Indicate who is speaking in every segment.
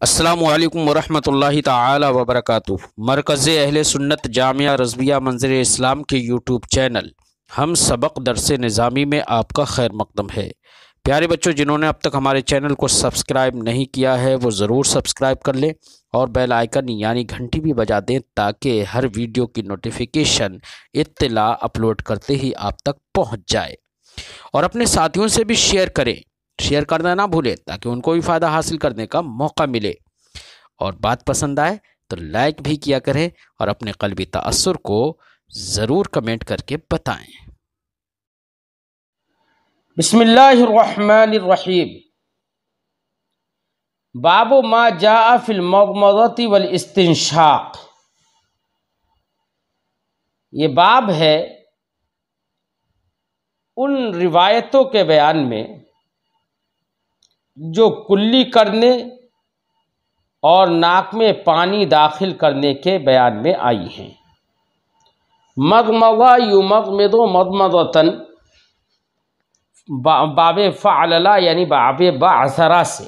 Speaker 1: السلام علیکم ورحمۃ اللہ تعالی وبرکاتہ۔ مرکز اہل سنت جامعہ رضویہ منظر اسلام کے یوٹیوب چینل ہم سبق درس نظامی میں آپ کا خیر مقدم ہے۔ پیارے بچوں، جنہوں نے اب تک ہمارے چینل کو سبسکرائب نہیں کیا ہے وہ ضرور سبسکرائب کر لیں اور بیل آئیکن یعنی گھنٹی بھی بجا دیں تاکہ ہر ویڈیو کی نوٹیفیکیشن اطلاع اپلوڈ کرتے ہی آپ تک پہنچ جائے، اور اپنے ساتھیوں سے بھی شیئر کرنا نہ بھولیں تاکہ ان کو بھی فائدہ حاصل کرنے کا موقع ملے، اور بات پسند آئے تو لائک بھی کیا کریں اور اپنے قلبی تأثر کو ضرور کمنٹ کر کے بتائیں۔
Speaker 2: بسم اللہ الرحمن الرحیم۔ باب ما جاء فی المضمضۃ والاستنشاق، یہ باب ہے ان روایتوں کے بیان میں جو کلی کرنے اور ناک میں پانی داخل کرنے کے بیان میں آئی ہیں۔ مضمضہ یمضمض مضمضۃ، باب فعللا یعنی باب بعثرا سے،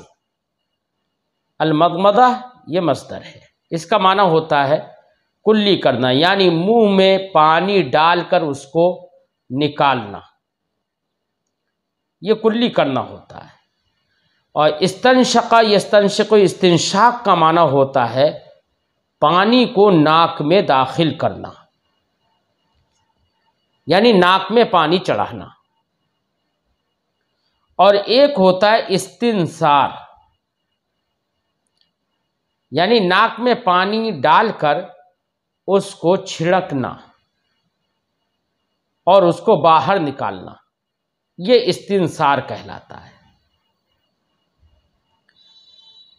Speaker 2: المضمضہ یہ مصدر ہے، اس کا معنی ہوتا ہے کلی کرنا، یعنی منہ میں پانی ڈال کر اس کو نکالنا، یہ کلی کرنا ہوتا ہے۔ اور استنشق یستنشق، استنشاق کا معنی ہوتا ہے پانی کو ناک میں داخل کرنا، یعنی ناک میں پانی چڑھانا۔ اور ایک ہوتا ہے استنثار، یعنی ناک میں پانی ڈال کر اس کو چھڑکنا اور اس کو باہر نکالنا، یہ استنثار کہلاتا ہے۔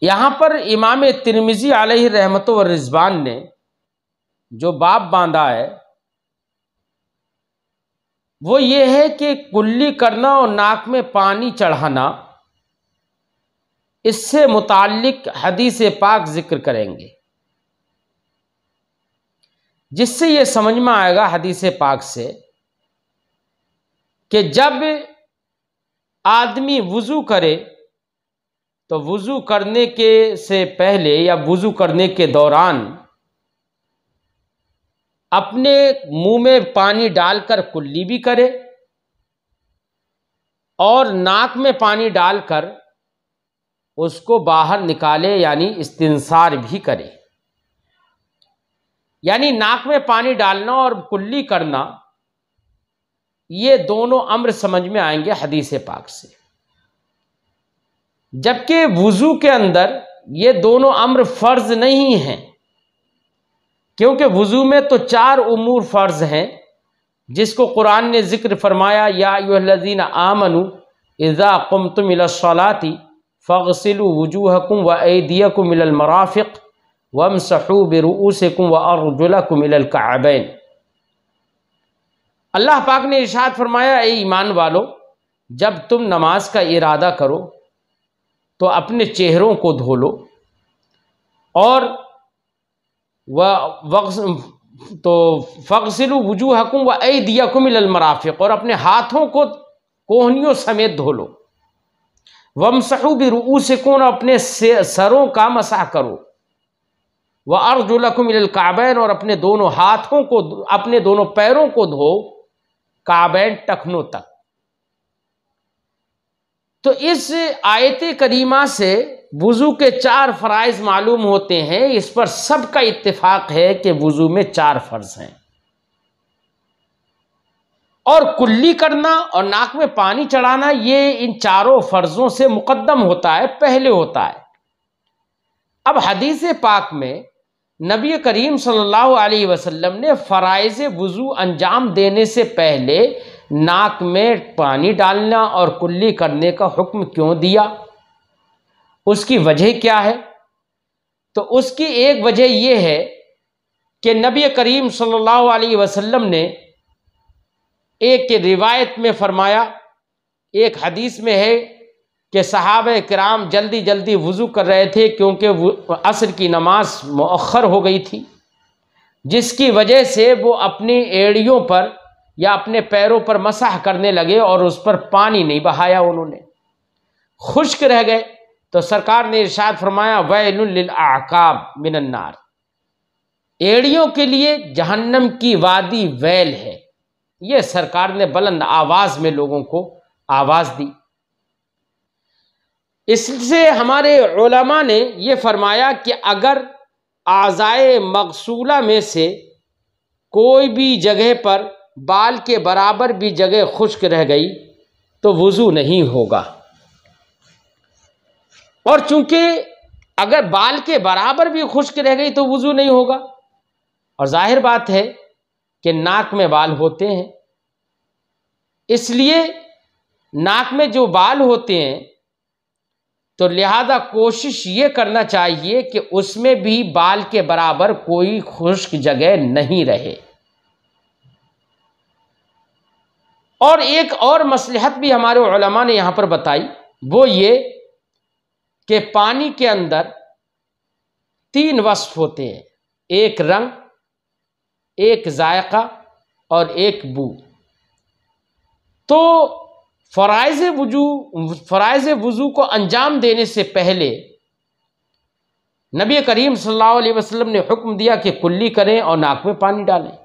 Speaker 2: یہاں پر امام ترمذی علیہ رحمت و رضوان نے جو باب باندھا ہے وہ یہ ہے کہ کلی کرنا اور ناک میں پانی چڑھانا، اس سے متعلق حدیث پاک ذکر کریں گے، جس سے یہ سمجھ میں آئے گا حدیث پاک سے کہ جب آدمی وضو کرے تو وضو کرنے کے سے پہلے یا وضو کرنے کے دوران اپنے منہ میں پانی ڈال کر کلی بھی کرے اور ناک میں پانی ڈال کر اس کو باہر نکالے، یعنی استنثار بھی کرے۔ یعنی ناک میں پانی ڈالنا اور کلی کرنا، یہ دونوں امر سمجھ میں آئیں گے حدیث پاک سے، جبکہ وضو کے اندر یہ دونوں امر فرض نہیں ہیں، کیونکہ وضو میں تو 4 امور فرض ہیں جس کو قرآن نے ذکر فرمایا، یا ایھا الذین آمنوا اذا قمتم الی الصلاۃ فاغسلوا وجوہکم وایدیکم الی المرافق وامسحوا برؤوسکم وارجلکم الی الکعبین۔ اللہ پاک نے ارشاد فرمایا، اے ایمان والو، جب تم نماز کا ارادہ کرو تو اپنے چہروں کو دھو لو، اور فَاغْسِلُوا وُجُوهَكُمْ وَأَيْدِيَكُمْ إِلَى الْمَرَافِقِ، اور اپنے ہاتھوں کو کوہنیوں سمیت دھو لو، وَامْسَحُوا بِرُؤُوسِكُمْ، اور اپنے سروں کا مسح کرو، وَأَرْجُلَكُمْ إِلَى الْكَعْبَيْنِ، اور اپنے دونوں ہاتھوں کو، اپنے دونوں پیروں کو دھو کعبین ٹخنوں تک۔ تو اس آیت کریمہ سے وضو کے 4 فرائض معلوم ہوتے ہیں، اس پر سب کا اتفاق ہے کہ وضو میں 4 فرض ہیں، اور کلی کرنا اور ناک میں پانی چڑھانا یہ ان 4 فرضوں سے مقدم ہوتا ہے، پہلے ہوتا ہے۔ اب حدیث پاک میں نبی کریم صلی اللہ علیہ وسلم نے فرائض وضو انجام دینے سے پہلے ناک میں پانی ڈالنا اور کلی کرنے کا حکم کیوں دیا، اس کی وجہ کیا ہے؟ تو اس کی ایک وجہ یہ ہے کہ نبی کریم صلی اللہ علیہ وسلم نے ایک روایت میں فرمایا، ایک حدیث میں ہے کہ صحابہ کرام جلدی جلدی وضو کر رہے تھے کیونکہ عصر کی نماز مؤخر ہو گئی تھی، جس کی وجہ سے وہ اپنی ایڑیوں پر یا اپنے پیروں پر مسح کرنے لگے اور اس پر پانی نہیں بہایا، انہوں نے خشک رہ گئے، تو سرکار نے ارشاد فرمایا ویل للاعقاب من النار، ایڑیوں کے لیے جہنم کی وادی ویل ہے۔ یہ سرکار نے بلند آواز میں لوگوں کو آواز دی۔ اس سے ہمارے علماء نے یہ فرمایا کہ اگر اعضائے مغسولہ میں سے کوئی بھی جگہ پر بال کے برابر بھی جگہ خشک رہ گئی تو وضو نہیں ہوگا، اور چونکہ اگر بال کے برابر بھی خشک رہ گئی تو وضو نہیں ہوگا، اور ظاہر بات ہے کہ ناک میں بال ہوتے ہیں، اس لیے ناک میں جو بال ہوتے ہیں تو لہذا کوشش یہ کرنا چاہیے کہ اس میں بھی بال کے برابر کوئی خشک جگہ نہیں رہے۔ اور ایک اور مصلحت بھی ہمارے علماء نے یہاں پر بتائی، وہ یہ کہ پانی کے اندر 3 وصف ہوتے ہیں، ایک رنگ، ایک ذائقہ اور ایک بو۔ تو فرائض وضو کو انجام دینے سے پہلے نبی کریم صلی اللہ علیہ وسلم نے حکم دیا کہ کلی کریں اور ناک میں پانی ڈالیں۔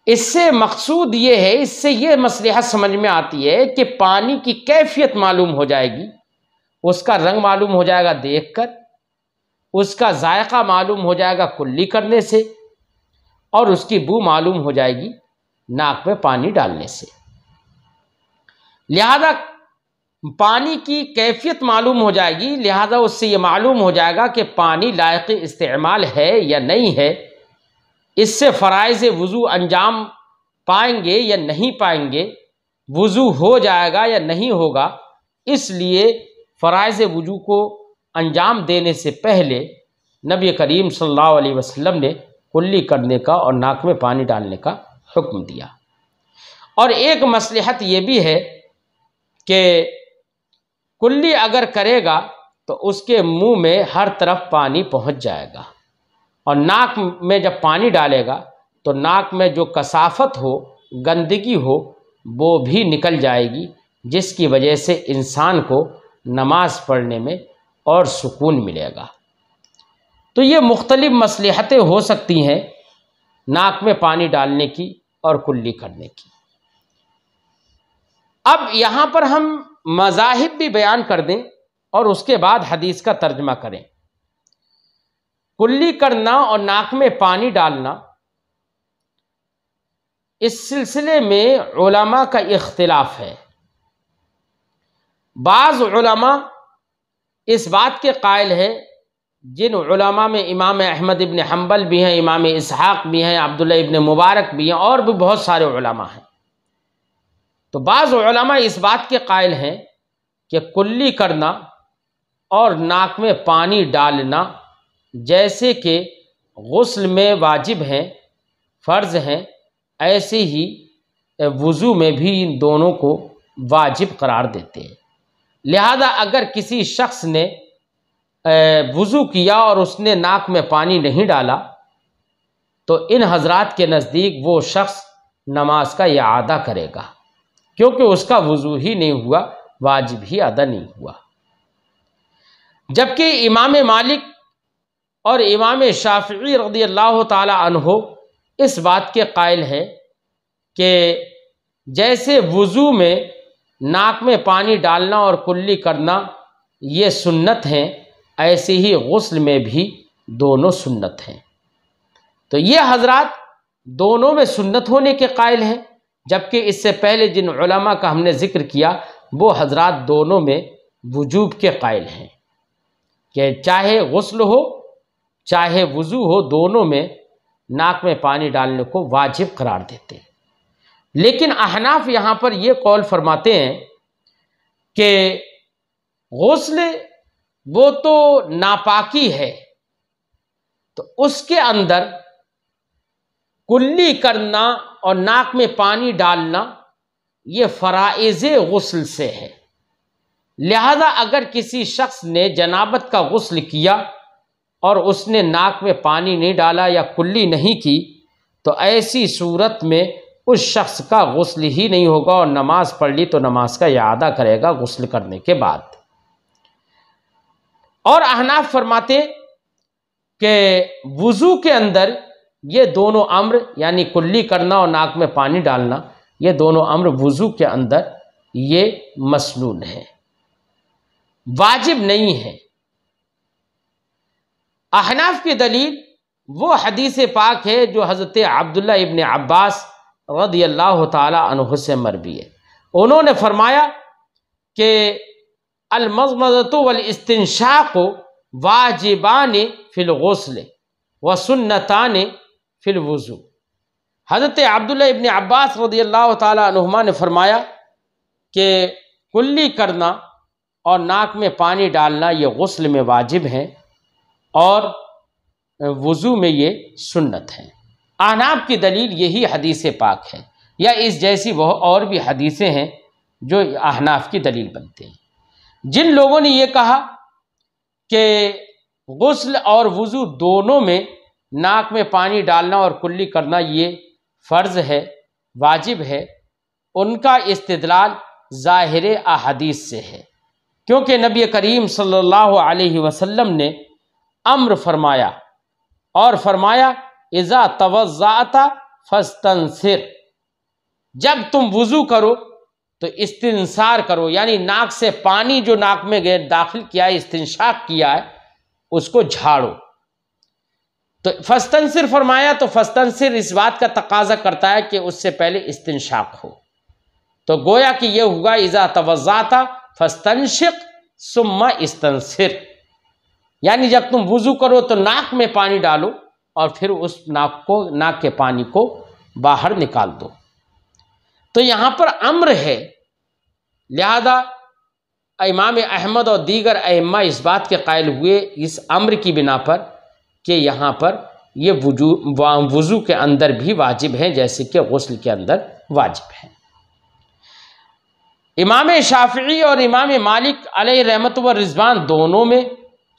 Speaker 2: اس سے مقصود یہ ہے، اس سے یہ مصلحت سمجھ میں آتی ہے کہ پانی کی کیفیت معلوم ہو جائے گی، اس کا رنگ معلوم ہو جائے گا دیکھ کر، اس کا ذائقہ معلوم ہو جائے گا کلی کرنے سے، اور اس کی بو معلوم ہو جائے گی ناک میں پانی ڈالنے سے۔ لہذا پانی کی کیفیت معلوم ہو جائے گی، لہذا اس سے یہ معلوم ہو جائے گا کہ پانی لائق استعمال ہے یا نہیں ہے۔ اس سے فرائض وضو انجام پائیں گے یا نہیں پائیں گے، وضو ہو جائے گا یا نہیں ہوگا۔ اس لیے فرائض وضو کو انجام دینے سے پہلے نبی کریم صلی اللہ علیہ وسلم نے کلی کرنے کا اور ناک میں پانی ڈالنے کا حکم دیا۔ اور ایک مصلحت یہ بھی ہے کہ کلی اگر کرے گا تو اس کے منہ میں ہر طرف پانی پہنچ جائے گا، اور ناک میں جب پانی ڈالے گا تو ناک میں جو کثافت ہو، گندگی ہو، وہ بھی نکل جائے گی، جس کی وجہ سے انسان کو نماز پڑھنے میں اور سکون ملے گا۔ تو یہ مختلف مصلحتیں ہو سکتی ہیں ناک میں پانی ڈالنے کی اور کلی کرنے کی۔ اب یہاں پر ہم مذاہب بھی بیان کر دیں اور اس کے بعد حدیث کا ترجمہ کریں۔ کلی کرنا اور ناک میں پانی ڈالنا، اس سلسلے میں علماء کا اختلاف ہے۔ بعض علماء اس بات کے قائل ہیں، جن علماء میں امام احمد ابن حنبل بھی ہیں، امام اسحاق بھی ہیں، عبداللہ ابن مبارک بھی ہیں، اور بھی بہت سارے علماء ہیں۔ تو بعض علماء اس بات کے قائل ہیں کہ کلی کرنا اور ناک میں پانی ڈالنا جیسے کہ غسل میں واجب ہیں، فرض ہیں، ایسے ہی وضو میں بھی ان دونوں کو واجب قرار دیتے ہیں۔ لہذا اگر کسی شخص نے وضو کیا اور اس نے ناک میں پانی نہیں ڈالا تو ان حضرات کے نزدیک وہ شخص نماز کا اعادہ کرے گا، کیونکہ اس کا وضو ہی نہیں ہوا، واجب ہی ادا نہیں ہوا۔ جبکہ امام مالک اور امام شافعی رضی اللہ تعالی عنہ اس بات کے قائل ہیں کہ جیسے وضو میں ناک میں پانی ڈالنا اور کلی کرنا یہ سنت ہیں، ایسے ہی غسل میں بھی دونوں سنت ہیں۔ تو یہ حضرات دونوں میں سنت ہونے کے قائل ہیں، جبکہ اس سے پہلے جن علماء کا ہم نے ذکر کیا وہ حضرات دونوں میں وجوب کے قائل ہیں، کہ چاہے غسل ہو چاہے وضو ہو، دونوں میں ناک میں پانی ڈالنے کو واجب قرار دیتے ہیں۔ لیکن احناف یہاں پر یہ قول فرماتے ہیں کہ غسل وہ تو ناپاکی ہے، تو اس کے اندر کلی کرنا اور ناک میں پانی ڈالنا یہ فرائض غسل سے ہے۔ لہذا اگر کسی شخص نے جنابت کا غسل کیا اور اس نے ناک میں پانی نہیں ڈالا یا کلی نہیں کی تو ایسی صورت میں اس شخص کا غسل ہی نہیں ہوگا، اور نماز پڑھ لی تو نماز کا اعادہ کرے گا غسل کرنے کے بعد۔ اور احناف فرماتے کہ وضو کے اندر یہ دونوں امر یعنی کلی کرنا اور ناک میں پانی ڈالنا، یہ دونوں امر وضو کے اندر یہ مسنون ہے، واجب نہیں ہے۔ احناف کی دلیل وہ حدیث پاک ہے جو حضرت عبداللہ ابن عباس رضی اللہ تعالی عنہ سے مروی ہے۔ انہوں نے فرمایا کہ المضمضۃ والاستنشاق واجبان فی الغسل وسنتان فی الوضوء۔ حضرت عبداللہ ابن عباس رضی اللہ تعالی عنہما نے فرمایا کہ کلی کرنا اور ناک میں پانی ڈالنا یہ غسل میں واجب ہے اور وضو میں یہ سنت ہے۔ احناف کی دلیل یہی حدیث پاک ہے، یا اس جیسی وہ اور بھی حدیثیں ہیں جو احناف کی دلیل بنتے ہیں۔ جن لوگوں نے یہ کہا کہ غسل اور وضو دونوں میں ناک میں پانی ڈالنا اور کلی کرنا یہ فرض ہے، واجب ہے، ان کا استدلال ظاہر احادیث سے ہے، کیونکہ نبی کریم صلی اللہ علیہ وسلم نے امر فرمایا اور فرمایا اذا توضأت فاستنثر، جب تم وضو کرو تو استنثار کرو، یعنی ناک سے پانی جو ناک میں داخل کیا ہے، استنشاق کیا ہے، اس کو جھاڑو۔ تو فاستنثر فرمایا تو فاستنثر اس بات کا تقاضا کرتا ہے کہ اس سے پہلے استنشاق ہو، تو گویا کہ یہ ہوگا اذا توضأت فاستنشق ثم استنثر، یعنی جب تم وضو کرو تو ناک میں پانی ڈالو اور پھر اس ناک کے پانی کو باہر نکال دو۔ تو یہاں پر امر ہے، لہذا امام احمد اور دیگر ائمہ اس بات کے قائل ہوئے اس امر کی بنا پر کہ یہاں پر یہ وضو کے اندر بھی واجب ہے جیسے کہ غسل کے اندر واجب ہے۔ امام شافعی اور امام مالک علیہ رحمت و رضوان دونوں میں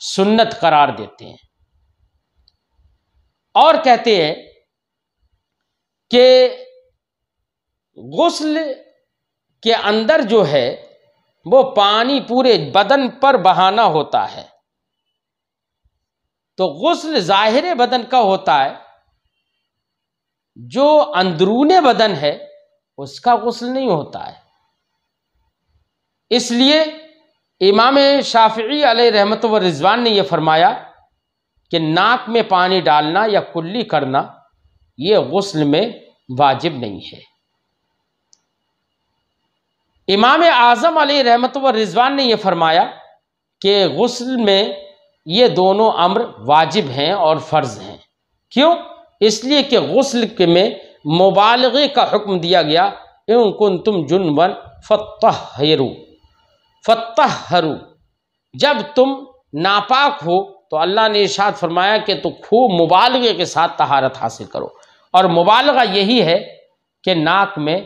Speaker 2: سنت قرار دیتے ہیں اور کہتے ہیں کہ غسل کے اندر جو ہے وہ پانی پورے بدن پر بہانا ہوتا ہے، تو غسل ظاہر بدن کا ہوتا ہے، جو اندرون بدن ہے اس کا غسل نہیں ہوتا ہے۔ اس لیے امام شافعی علیہ رحمت و رضوان نے یہ فرمایا کہ ناک میں پانی ڈالنا یا کلی کرنا یہ غسل میں واجب نہیں ہے۔ امام اعظم علیہ رحمت و رضوان نے یہ فرمایا کہ غسل میں یہ دونوں امر واجب ہیں اور فرض ہیں۔ کیوں؟ اس لیے کہ غسل میں مبالغے کا حکم دیا گیا، ان کنتم جنبا فطہروا، جب تم ناپاک ہو تو اللہ نے ارشاد فرمایا کہ تو خوب مبالغے کے ساتھ طہارت حاصل کرو، اور مبالغہ یہی ہے کہ ناک میں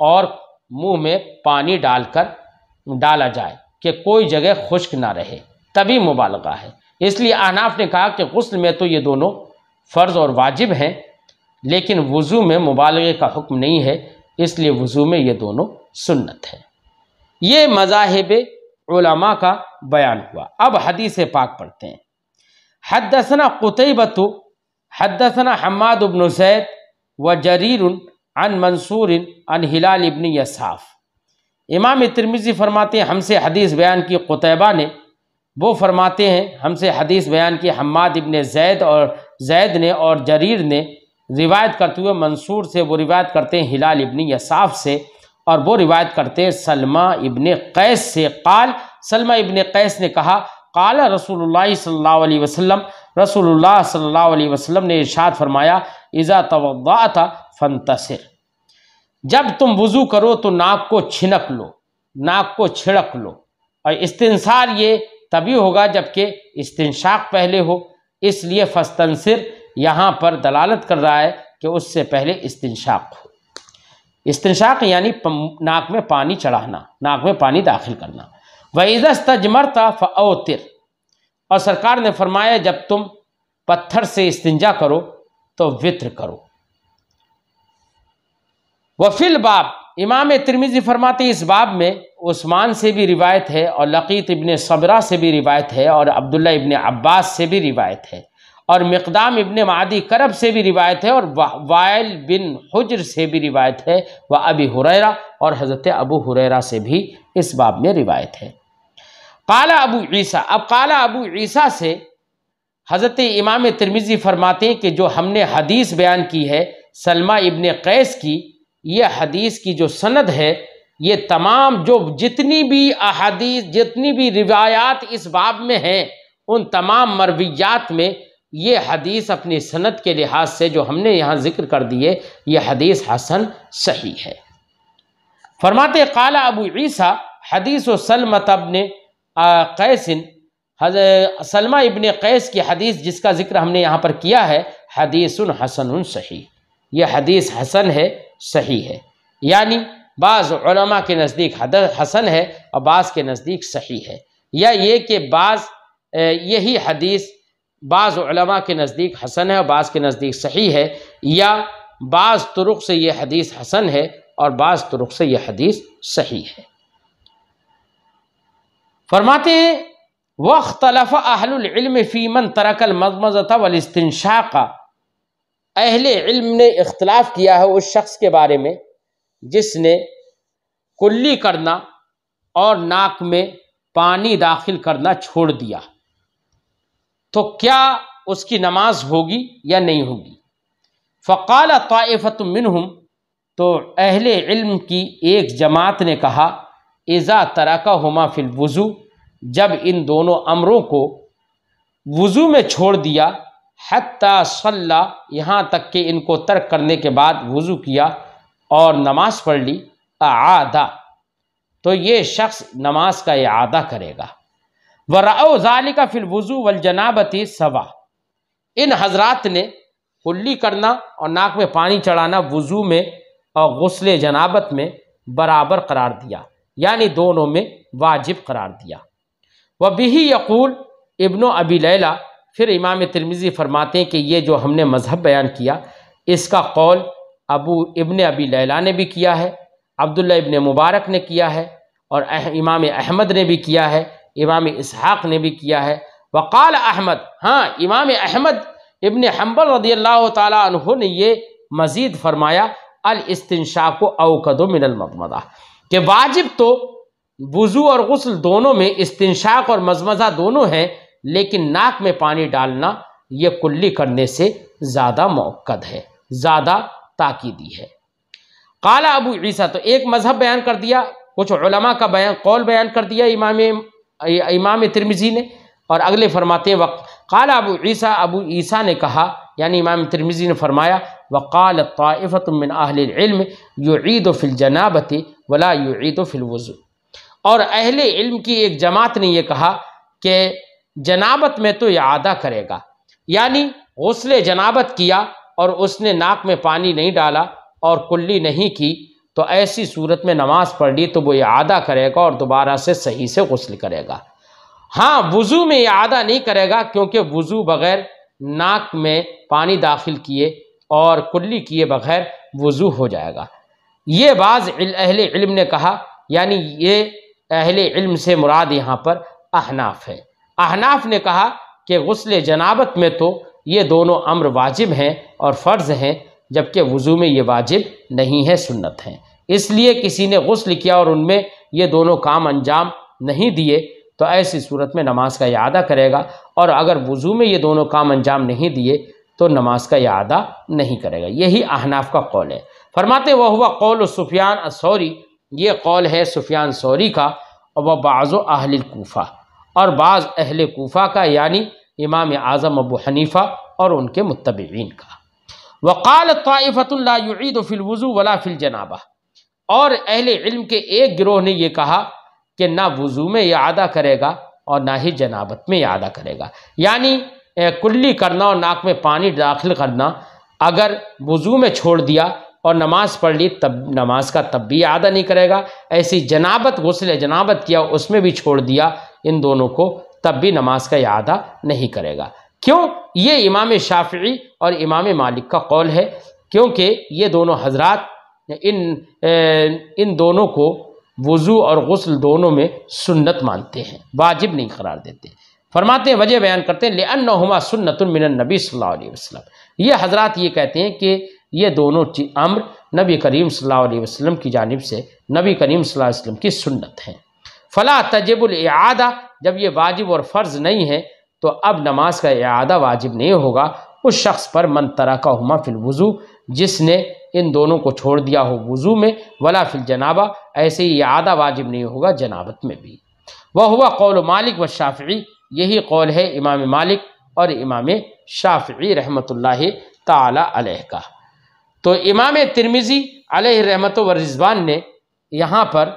Speaker 2: اور منہ میں پانی ڈالا جائے کہ کوئی جگہ خشک نہ رہے، تبھی مبالغہ ہے۔ اس لیے احناف نے کہا کہ غسل میں تو یہ دونوں فرض اور واجب ہیں، لیکن وضو میں مبالغے کا حکم نہیں ہے، اس لیے وضو میں یہ دونوں سنت ہے۔ یہ مذاہب علماء کا بیان ہوا۔ اب حدیث پاک پڑھتے ہیں۔ حدثنا قتیبۃ حدثنا حماد بن زید وجریر عن منصور عن ہلال ابن یساف۔ امام ترمذی فرماتے ہیں ہم سے حدیث بیان کی قتیبہ نے، وہ فرماتے ہیں ہم سے حدیث بیان کی حماد ابن زید نے اور جریر نے، روایت کرتے ہوئے منصور سے، وہ روایت کرتے ہیں ہلال ابن یساف سے، اور وہ روایت کرتے ہیں سلمہ ابن قیس سے، قال سلمہ ابن قیس نے کہا قال رسول اللہ صلی اللہ علیہ وسلم، رسول اللہ صلی اللہ علیہ وسلم نے ارشاد فرمایا اذا توضأت فانتصر، جب تم وضو کرو تو ناک کو چھنک لو، ناک کو چھڑک لو، اور استنثار یہ تبھی ہوگا جبکہ استنشاق پہلے ہو، اس لیے فاستنثر یہاں پر دلالت کر رہا ہے کہ اس سے پہلے استنشاق ہو۔ استنشاق یعنی ناک میں پانی چڑھانا، ناک میں پانی داخل کرنا۔ وَإِذَا اسْتَجْمَرْتَ فَأَوْتِرْ، اور سرکار نے فرمایا جب تم پتھر سے استنجا کرو تو وطر کرو۔ وَفِي الْبَابِ، امام ترمذی فرماتے ہیں اس باب میں عثمان سے بھی روایت ہے اور لقیط ابن صبرہ سے بھی روایت ہے اور عبداللہ ابن عباس سے بھی روایت ہے اور مقدام ابن معدی کرب سے بھی روایت ہے اور وائل بن حجر سے بھی روایت ہے و ابی ہریرہ اور حضرت ابو ہریرہ سے بھی اس باب میں روایت ہے۔ قال ابو عیسیٰ، اب قال ابو عیسیٰ سے حضرت امام ترمذی فرماتے ہیں کہ جو ہم نے حدیث بیان کی ہے سلمہ ابن قیس کی، یہ حدیث کی جو سند ہے، یہ تمام جو جتنی بھی احادیث جتنی بھی روایات اس باب میں ہیں ان تمام مرویات میں یہ حدیث اپنی سند کے لحاظ سے جو ہم نے یہاں ذکر کر دیے یہ حدیث حسن صحیح ہے۔ فرماتے قال ابو عیسیٰ حدیث سلمۃ ابن قیس، سلمہ ابن قیس کی حدیث جس کا ذکر ہم نے یہاں پر کیا ہے حدیث حسن صحیح، یہ حدیث حسن ہے، صحیح ہے، یعنی بعض علماء کے نزدیک حسن ہے اور بعض کے نزدیک صحیح ہے، یا یہ کہ بعض یہی حدیث بعض علماء کے نزدیک حسن ہے اور بعض کے نزدیک صحیح ہے، یا بعض طرق سے یہ حدیث حسن ہے اور بعض طرق سے یہ حدیث صحیح ہے۔ فرماتے ہیں وَاخْتَلَفَ أَهْلُ الْعِلْمِ فِي مَنْ تَرَكَ الْمَضْمَضَةَ وَالِاسْتِنْشَاقَ، اہل علم نے اختلاف کیا ہے اس شخص کے بارے میں جس نے کلی کرنا اور ناک میں پانی داخل کرنا چھوڑ دیا، تو کیا اس کی نماز ہوگی یا نہیں ہوگی؟ فقال طائفۃ منہم، تو اہل علم کی ایک جماعت نے کہا اذا ترکہما فی الوضو، جب ان دونوں امروں کو وضو میں چھوڑ دیا، حتی صلی، یہاں تک کہ ان کو ترک کرنے کے بعد وضو کیا اور نماز پڑھ لی، اعادہ، تو یہ شخص نماز کا اعادہ کرے گا۔ وَرَأَوْا ذَلِكَ فِي الْوُضُوءِ وَالْجَنَابَةِ سَوَاءً، ان حضرات نے کلی کرنا اور ناک میں پانی چڑھانا وضو میں اور غسل جنابت میں برابر قرار دیا، یعنی دونوں میں واجب قرار دیا۔ وَبِهِ يَقُول ابن ابی لیلہ، پھر امام ترمذی فرماتے ہیں کہ یہ جو ہم نے مذہب بیان کیا اس کا قول ابن ابی لیلہ نے بھی کیا ہے، عبداللہ ابن مبارک نے کیا ہے اور امام احمد نے بھی کیا ہے، امام اسحاق نے بھی کیا ہے۔ وقال احمد، ہاں امام احمد ابن حنبل رضی اللہ تعالیٰ عنہ نے یہ مزید فرمایا الاستنشاق اوکد من المضمضہ، کہ واجب تو وضو اور غسل دونوں میں استنشاق اور مضمضہ دونوں ہیں، لیکن ناک میں پانی ڈالنا یہ کلی کرنے سے زیادہ مؤکد ہے، زیادہ تاکیدی ہے۔ قال ابو عیسیٰ، تو ایک مذہب بیان کر دیا، کچھ علماء کا قول بیان کر دیا امام ترمذی نے، اور اگلے فرماتے ہیں قال ابو عیسیٰ، ابو عیسیٰ نے کہا یعنی امام ترمذی نے فرمایا وقال طائفۃ من اہل العلم یعید فی الجنابۃ ولا یعید فی الوضوء، اور اہل علم کی ایک جماعت نے یہ کہا کہ جنابت میں تو اعادہ کرے گا، یعنی غسل جنابت کیا اور اس نے ناک میں پانی نہیں ڈالا اور کلی نہیں کی تو ایسی صورت میں نماز پڑھ لی تو وہ اعادہ کرے گا اور دوبارہ سے صحیح سے غسل کرے گا۔ ہاں وضو میں اعادہ نہیں کرے گا کیونکہ وضو بغیر ناک میں پانی داخل کیے اور کلی کیے بغیر وضو ہو جائے گا۔ یہ بعض اہل علم نے کہا، یعنی یہ اہل علم سے مراد یہاں پر احناف ہے۔ احناف نے کہا کہ غسل جنابت میں تو یہ دونوں امر واجب ہیں اور فرض ہیں، جبکہ وضو میں یہ واجب نہیں ہے، سنت ہیں، اس لیے کسی نے غسل کیا اور ان میں یہ دونوں کام انجام نہیں دیے تو ایسی صورت میں نماز کا اعادہ کرے گا، اور اگر وضو میں یہ دونوں کام انجام نہیں دیے تو نماز کا اعادہ نہیں کرے گا۔ یہی احناف کا قول ہے۔ فرماتے وہو قول سفیان الثوری، یہ قول ہے سفیان ثوری کا، اور بعض اہل الکوفہ، اور بعض اہل کوفہ کا، یعنی امام اعظم ابو حنیفہ اور ان کے متبعین کا۔ وقال طائفۃ لا یعید فی الوضوء ولا فی الجنابہ، اور اہل علم کے ایک گروہ نے یہ کہا کہ نہ وضو میں اعادہ کرے گا اور نہ ہی جنابت میں اعادہ کرے گا، یعنی کلی کرنا اور ناک میں پانی داخل کرنا اگر وضو میں چھوڑ دیا اور نماز پڑھ لی تب نماز کا تب بھی اعادہ نہیں کرے گا، ایسی جنابت غسل جنابت کیا اس میں بھی چھوڑ دیا ان دونوں کو تب بھی نماز کا اعادہ نہیں کرے گا۔ کیوں؟ یہ امام شافعی اور امام مالک کا قول ہے، کیونکہ یہ دونوں حضرات ان دونوں کو وضو اور غسل دونوں میں سنت مانتے ہیں، واجب نہیں قرار دیتے۔ فرماتے ہیں، وجہ بیان کرتے ہیں، لِأَنَّهُمَا سُنَّةٌ مِّنَ النَّبِي صلی اللہ علیہ وسلم، یہ حضرات یہ کہتے ہیں کہ یہ دونوں امر نبی کریم صلی اللہ علیہ وسلم کی جانب سے نبی کریم صلی اللہ علیہ وسلم کی سنت ہیں۔ فلا تجب الاعادہ، جب یہ واجب اور فرض نہیں ہے تو اب نماز کا اعادہ واجب نہیں ہوگا اس شخص پر، من ترکہما فی الوضو، جس نے ان دونوں کو چھوڑ دیا ہو وضو میں، ولا فی الجنابہ، ایسے ہی اعادہ واجب نہیں ہوگا جنابت میں بھی۔ وہو قول مالک و شافعی، یہی قول ہے امام مالک اور امام شافعی رحمۃ اللہ تعالی علیہ کا۔ تو امام ترمذی علیہ رحمت و رضوان نے یہاں پر